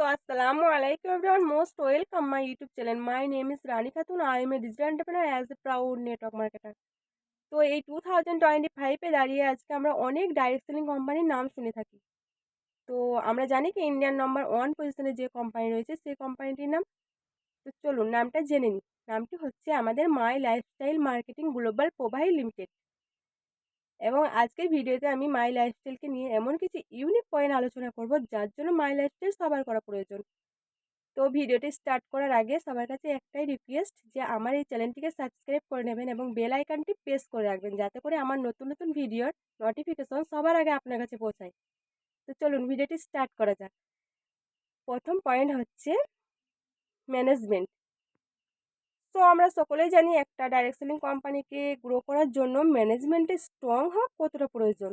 So, Assalamu alaikum everyone. Most welcome my YouTube channel. My name is Rani Khatun. I am a digital entrepreneur as a proud network marketer. তো এই 2025 এ দাঁড়িয়ে আজকে আমরা অনেক direct selling কোম্পানির নাম শুনে থাকি। তো আমরা জানি কি ইন্ডিয়ান নাম্বার 1 পজিশনে যে কোম্পানি রয়েছে সেই কোম্পানিটির নাম। তো চলুন নামটা জেনে নিই। নামটি হচ্ছে আমাদের মাই lifestyle marketing global provide limited. এবং আজকের ভিডিওতে আমি মাই লাইফস্টাইলকে নিয়ে এমন কিছু ইউনিক পয়েন্ট আলোচনা করব যার জন্য মাই লাইফস্টাইল সবার করা প্রয়োজন। তো ভিডিওটি স্টার্ট করার আগে সবার কাছে একটাই রিকোয়েস্ট যে আমার এই চ্যানেলটিকে সাবস্ক্রাইব করে নেবেন এবং বেল আইকনটি প্রেস করে রাখবেন যাতে করে আমার নতুন নতুন ভিডিওর নোটিফিকেশন সবার আগে আপনার কাছে পৌঁছায়। তো চলুন ভিডিওটি স্টার্ট করা যাক। প্রথম পয়েন্ট হচ্ছে ম্যানেজমেন্ট। তো আমরা সকলেই জানি একটা ডাইরেক্ট সেলিং কোম্পানিকে গ্রো করার জন্য ম্যানেজমেন্টের স্ট্রং হওয়া কতটা প্রয়োজন।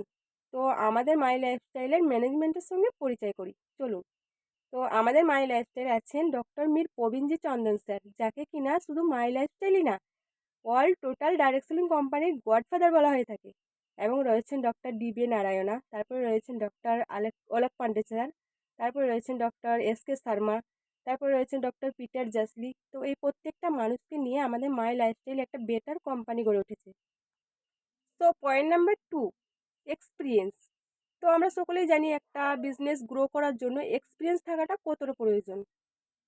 তো আমাদের মাই লাইফস্টাইলের ম্যানেজমেন্টের সঙ্গে পরিচয় করি চলুন। তো আমাদের মাই লাইফস্টাইলে আছেন ডক্টর মীর প্রবীণজি চন্দন স্যার, যাকে কিনা শুধু মাই লাইফস্টাইলই না অল টোটাল ডাইরেক্ট সেলিং কোম্পানির গডফাদার বলা হয়ে থাকে। এবং রয়েছেন ডক্টর ডিবি নারায়ণা, তারপরে রয়েছেন ডক্টর অলোক পান্ডে স্যার, তারপরে রয়েছেন ডক্টর এস কে শর্মা, তারপরে রয়েছেন ডক্টর পিটার জাসলি। তো এই প্রত্যেকটা মানুষকে নিয়ে আমাদের মাই লাইফস্টাইল একটা বেটার কোম্পানি গড়ে উঠেছে। তো পয়েন্ট নাম্বার 2, এক্সপিরিয়েন্স। তো আমরা সকলেই জানি একটা বিজনেস গ্রো করার জন্য এক্সপিরিয়েন্স থাকাটা কতটা প্রয়োজন।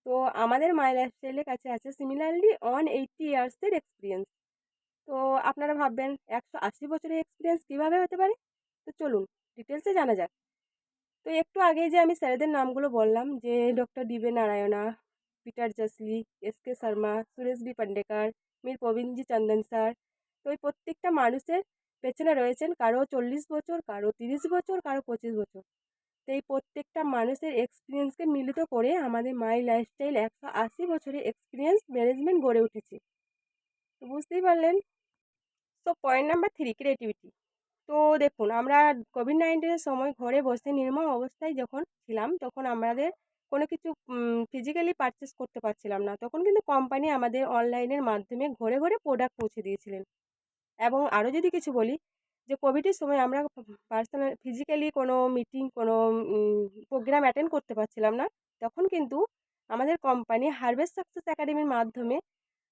তো আমাদের মাই লাইফস্টাইলের কাছে আছে সিমিলারলি 180 ইয়ার্সের এক্সপিরিয়েন্স। তো আপনারা ভাববেন 180 বছরের এক্সপিরিয়েন্স কীভাবে হতে পারে। তো চলুন ডিটেলসে জানা যাক। তো একটু আগেই যে আমি স্যারেদের নামগুলো বললাম যে ডক্টর ডিবে নারায়ণা, পিটার জাসলি, S K Sharma, Suresh B Pandekar, Mir Praveenji Chandan sir. তো এই প্রত্যেকটা মানুষের পেছনে রয়েছেন কারো 40 বছর, কারো 30 বছর, কারো 25 বছর। তো এই প্রত্যেকটা মানুষের এক্সপিরিয়েন্সকে মিলিত করে আমাদের মাই লাইফস্টাইল 180 বছরের এক্সপিরিয়েন্স ম্যানেজমেন্ট গড়ে উঠেছে। তো বুঝতেই পারলেন। তো পয়েন্ট নাম্বার 3, ক্রিয়েটিভিটি। তো দেখুন আমরা কোভিড-19 সময় ঘরে বসে নির্মম অবস্থায় যখন ছিলাম তখন আমাদের কোনো কিছু ফিজিক্যালি পারচেস করতে পারছিলাম না। তখন কিন্তু কোম্পানি আমাদের অনলাইনের মাধ্যমে ঘরে ঘরে প্রোডাক্ট পৌঁছে দিয়েছিলেন। এবং আরও যদি কিছু বলি যে কোভিডের সময় আমরা পার্সোনাল ফিজিক্যালি কোনো মিটিং কোনো প্রোগ্রাম অ্যাটেন্ড করতে পারছিলাম না। তখন কিন্তু আমাদের কোম্পানি হারভেস্ট সাকসেস একাডেমির মাধ্যমে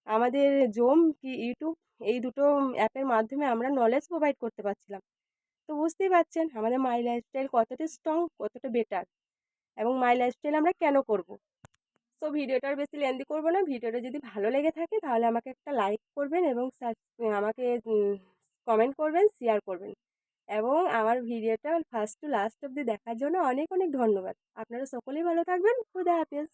আমাদের জুম কি ইউটিউব এই দুটো অ্যাপের মাধ্যমে আমরা নলেজ প্রোভাইড করতে পারছিলাম। তো বুঝতেই পারছেন আমাদের মাই লাইফস্টাইল কতটা স্ট্রং, কতটা বেটার এবং মাই লাইফস্টাইল আমরা কেন করব। সো ভিডিওটা আর বেশি লেন্দি করব না। ভিডিওটা যদি ভালো লেগে থাকে তাহলে আমাকে একটা লাইক করবেন এবং আমাকে কমেন্ট করবেন, শেয়ার করবেন এবং আমার ভিডিওটা ফার্স্ট টু লাস্ট অবধি দেখার জন্য অনেক অনেক ধন্যবাদ। আপনারা সকলেই ভালো থাকবেন। খুদা হাফেজ।